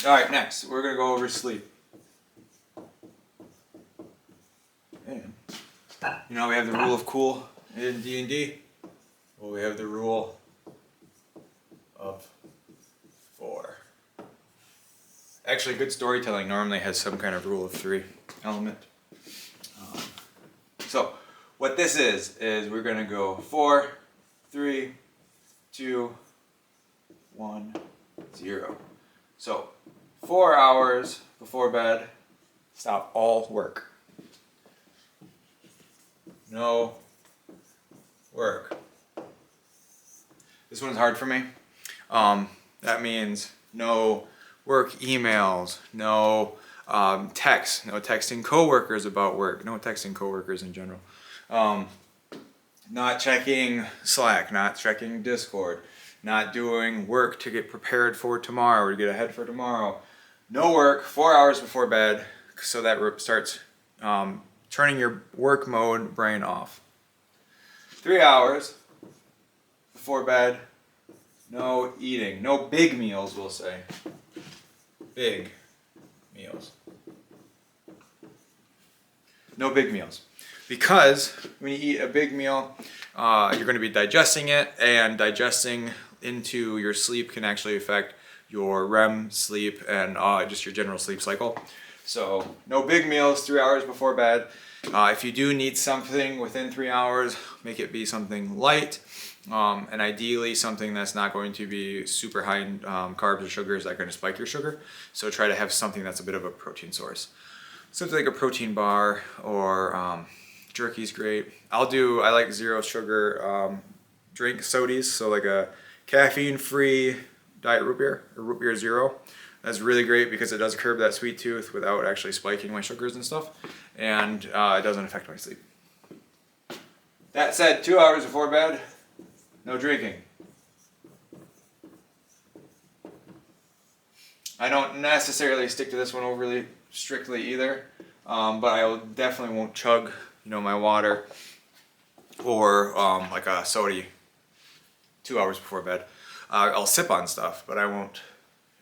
Alright, next, we're going to go over sleep. And, you know, we have the rule of cool in D&D. Well, we have the rule of 4. Actually, good storytelling normally has some kind of rule of 3 element. So, what this is we're going to go 4, 3, 2, 1, 0. So, 4 hours before bed, stop all work. No work. This one's hard for me. That means no work emails, no text, no texting coworkers about work, no texting coworkers in general. Not checking Slack, not checking Discord, not doing work to get prepared for tomorrow or to get ahead for tomorrow. No work 4 hours before bed, so that starts turning your work mode brain off. 3 hours before bed, no eating, no big meals, we'll say. Big meals. No big meals. Because when you eat a big meal, you're going to be digesting it, and digesting into your sleep can actually affect your REM sleep and just your general sleep cycle. So no big meals 3 hours before bed. If you do need something within 3 hours, make it be something light, and ideally something that's not going to be super high in carbs or sugars that are going to spike your sugar. So try to have something that's a bit of a protein source. Something like a protein bar or jerky's great. I like 0 sugar drink sodies, so like a caffeine-free diet root beer or root beer 0. That's really great because it does curb that sweet tooth without actually spiking my sugars and stuff, and it doesn't affect my sleep. That said, 2 hours before bed, no drinking. I don't necessarily stick to this one overly strictly either, but I definitely won't chug, my water or like a soda 2 hours before bed. I'll sip on stuff, but I won't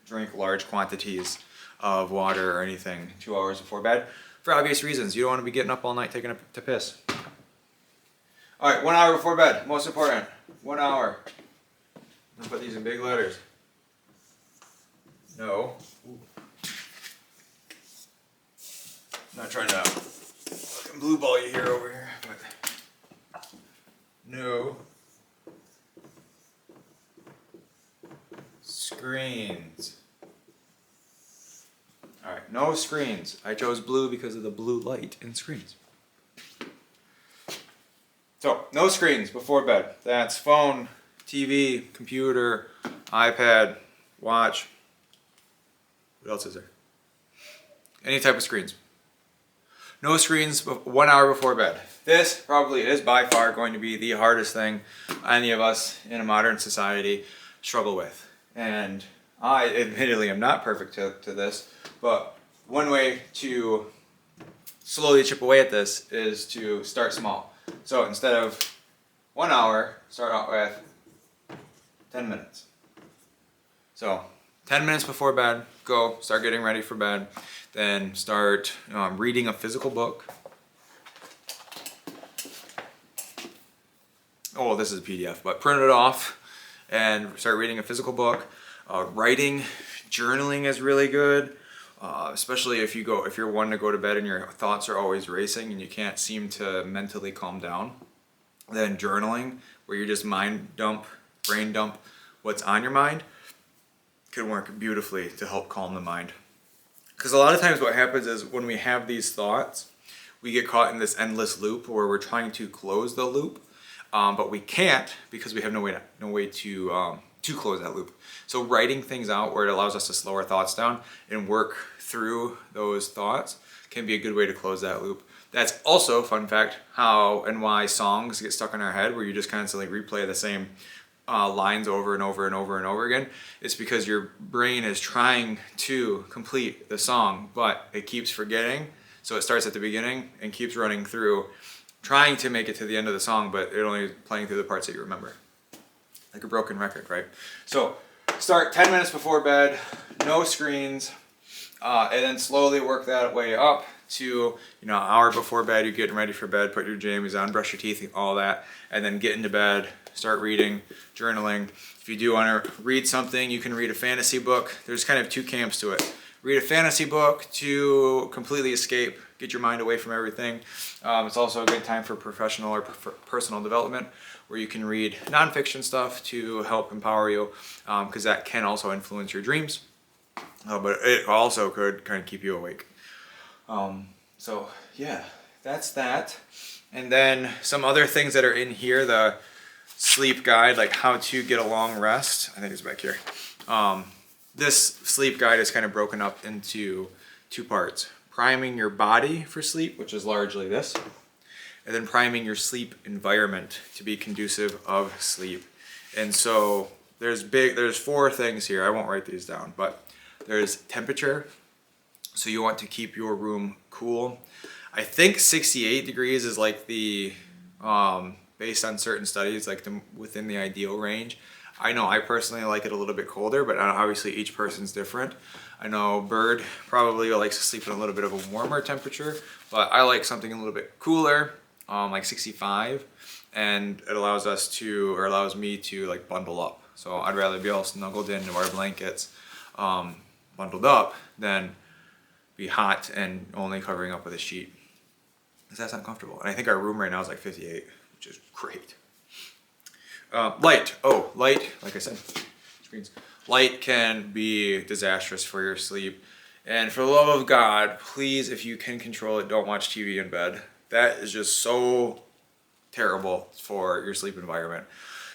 drink large quantities of water or anything 2 hours before bed for obvious reasons. You don't want to be getting up all night taking to piss. All right, 1 hour before bed, most important. 1 hour. I'm gonna put these in big letters. No. Ooh. I'm not trying to fucking blue ball you here over here, but no screens. Alright, no screens. I chose blue because of the blue light in screens. So, no screens before bed. That's phone, TV, computer, iPad, watch. What else is there? Any type of screens. No screens 1 hour before bed. This probably is by far going to be the hardest thing any of us in a modern society struggle with. And I admittedly am not perfect to this, but one way to slowly chip away at this is to start small. So instead of 1 hour, start out with 10 minutes. So 10 minutes before bed, go start getting ready for bed. Then start reading a physical book. Oh, well, this is a PDF, but print it off and start reading a physical book. Writing, journaling is really good, especially if you're one to go to bed and your thoughts are always racing and you can't seem to mentally calm down. Then journaling, where you just brain dump what's on your mind, can work beautifully to help calm the mind. Because a lot of times what happens is when we have these thoughts, we get caught in this endless loop where we're trying to close the loop, but we can't because we have no way to close that loop. So writing things out where it allows us to slow our thoughts down and work through those thoughts can be a good way to close that loop. That's also, fun fact, how and why songs get stuck in our head, where you just constantly replay the same lines over and over and over and over again. It's because your brain is trying to complete the song, but it keeps forgetting. So it starts at the beginning and keeps running through, trying to make it to the end of the song, but it only playing through the parts that you remember. Like a broken record, right? So start 10 minutes before bed, no screens, and then slowly work that way up to, an hour before bed. You're getting ready for bed, put your jammies on, brush your teeth, all that, and then get into bed, start reading, journaling. If you do want to read something, you can read a fantasy book. There's kind of two camps to it. Read a fantasy book to completely escape, get your mind away from everything. It's also a good time for professional or personal development, where you can read nonfiction stuff to help empower you, because that can also influence your dreams, but it also could kind of keep you awake. So yeah, that's that. And then some other things that are in here, the sleep guide, like how to get a long rest. I think it's back here. This sleep guide is kind of broken up into two parts. Priming your body for sleep, which is largely this, and then priming your sleep environment to be conducive of sleep. And so there's 4 things here. I won't write these down, but there's temperature. So you want to keep your room cool. I think 68 degrees is like the, based on certain studies, like within the ideal range. I know I personally like it a little bit colder, but obviously each person's different. I know Bird probably likes to sleep in a little bit of a warmer temperature, but I like something a little bit cooler, like 65, and it allows me to like bundle up. So I'd rather be all snuggled into our blankets, bundled up, than be hot and only covering up with a sheet, because that's not comfortable. And I think our room right now is like 58, which is great. Light, like I said, screens. Light can be disastrous for your sleep. And for the love of God, please, if you can control it, don't watch TV in bed. That is just so terrible for your sleep environment,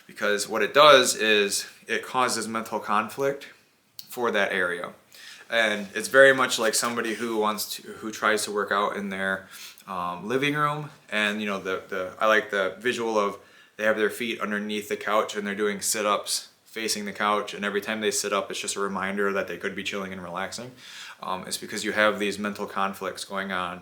because what it does is it causes mental conflict for that area. And it's very much like somebody who tries to work out in their living room, and I like the visual of, they have their feet underneath the couch and they're doing sit-ups facing the couch, and every time they sit up it's just a reminder that they could be chilling and relaxing. It's because you have these mental conflicts going on,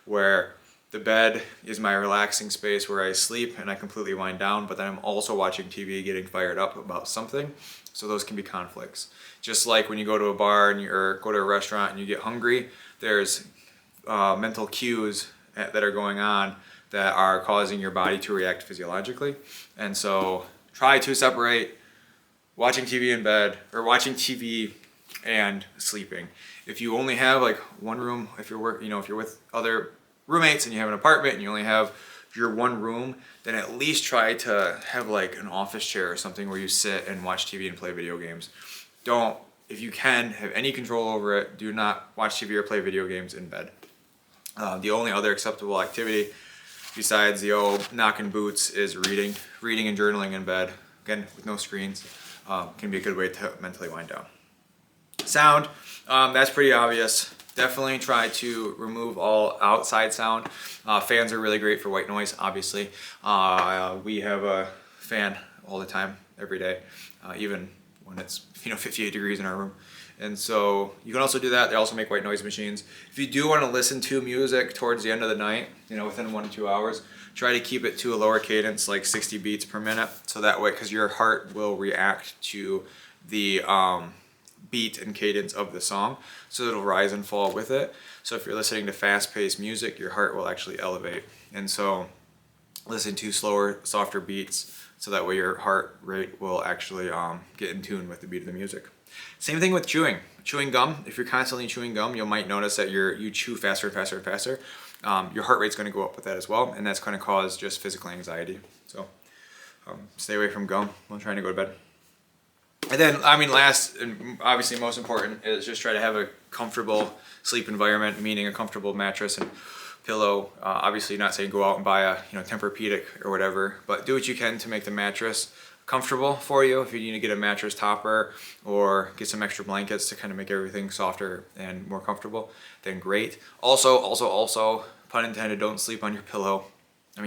where the bed is my relaxing space where I sleep and I completely wind down, but then I'm also watching TV getting fired up about something. So those can be conflicts. Just like when you go to a bar or go to a restaurant and you get hungry, there's mental cues that are going on that are causing your body to react physiologically. And so try to separate watching TV in bed, or watching TV and sleeping. If you only have like one room, if you're with other roommates and you have an apartment and you only have your one room, then at least try to have like an office chair or something where you sit and watch TV and play video games. Don't, if you can, have any control over it, do not watch TV or play video games in bed. The only other acceptable activity besides the old knocking boots is reading and journaling in bed, again with no screens. Can be a good way to mentally wind down. Sound, that's pretty obvious. Definitely try to remove all outside sound. Fans are really great for white noise, obviously. We have a fan all the time, every day, even when it's 58 degrees in our room. And so you can also do that. They also make white noise machines. If you do want to listen to music towards the end of the night, within 1 to 2 hours, try to keep it to a lower cadence, like 60 beats per minute. So that way, because your heart will react to the beat and cadence of the song, so it'll rise and fall with it. So if you're listening to fast-paced music, your heart will actually elevate. And so listen to slower, softer beats, so that way your heart rate will actually get in tune with the beat of the music. Same thing with chewing. Chewing gum, if you're constantly chewing gum, you might notice that you chew faster and faster and faster. Your heart rate's going to go up with that as well, and that's going to cause just physical anxiety. So stay away from gum when trying to go to bed. And then, last and obviously most important is just try to have a comfortable sleep environment, meaning a comfortable mattress and pillow. Obviously not saying go out and buy a Tempur-Pedic or whatever, but do what you can to make the mattress comfortable for you. If you need to get a mattress topper or get some extra blankets to kind of make everything softer and more comfortable, then great. Also, pun intended, don't sleep on your pillow.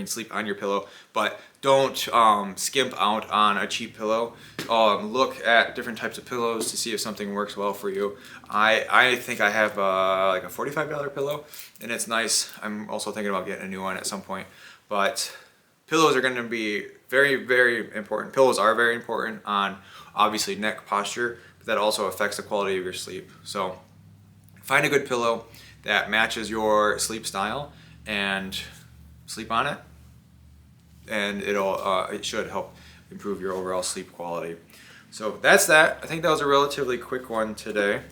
Sleep on your pillow, but don't skimp out on a cheap pillow. Look at different types of pillows to see if something works well for you. I think I have like a $45 pillow, and it's nice. I'm also thinking about getting a new one at some point, but pillows are going to be very, very important. Pillows are very important on obviously neck posture, but that also affects the quality of your sleep. So find a good pillow that matches your sleep style and sleep on it, and it should help improve your overall sleep quality. So that's that. I think that was a relatively quick one today.